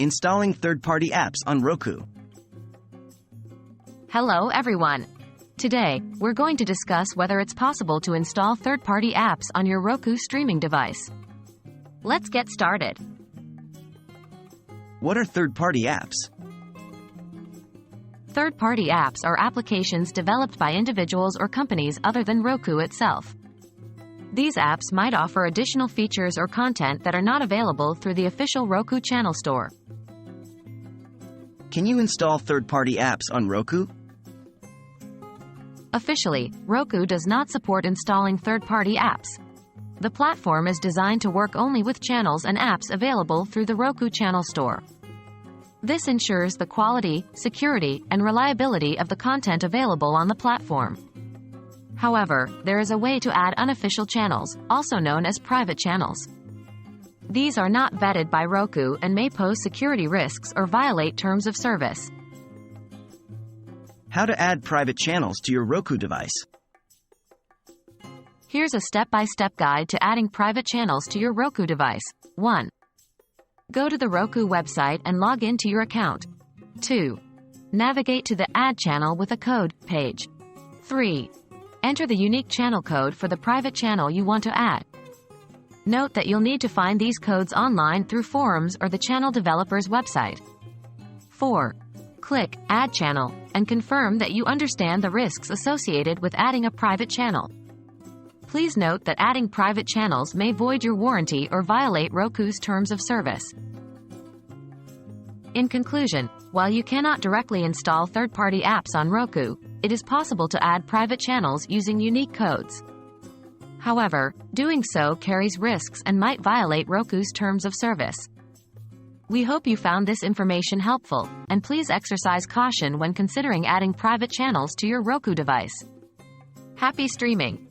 Installing third-party apps on Roku. Hello everyone. Today, we're going to discuss whether it's possible to install third-party apps on your Roku streaming device. Let's get started. What are third-party apps? Third-party apps are applications developed by individuals or companies other than Roku itself. These apps might offer additional features or content that are not available through the official Roku channel store. Can you install third-party apps on Roku? Officially, Roku does not support installing third-party apps. The platform is designed to work only with channels and apps available through the Roku channel store. This ensures the quality, security, and reliability of the content available on the platform. However, there is a way to add unofficial channels, also known as private channels. These are not vetted by Roku and may pose security risks or violate terms of service. How to add private channels to your Roku device. Here's a step-by-step guide to adding private channels to your Roku device. 1. Go to the Roku website and log into your account. 2. Navigate to the Add Channel with a Code page. 3. Enter the unique channel code for the private channel you want to add. Note that you'll need to find these codes online through forums or the channel developer's website. 4. Click Add Channel and confirm that you understand the risks associated with adding a private channel. Please note that adding private channels may void your warranty or violate Roku's terms of service. In conclusion, while you cannot directly install third-party apps on Roku, it is possible to add private channels using unique codes. However, doing so carries risks and might violate Roku's terms of service. We hope you found this information helpful, and please exercise caution when considering adding private channels to your Roku device. Happy streaming!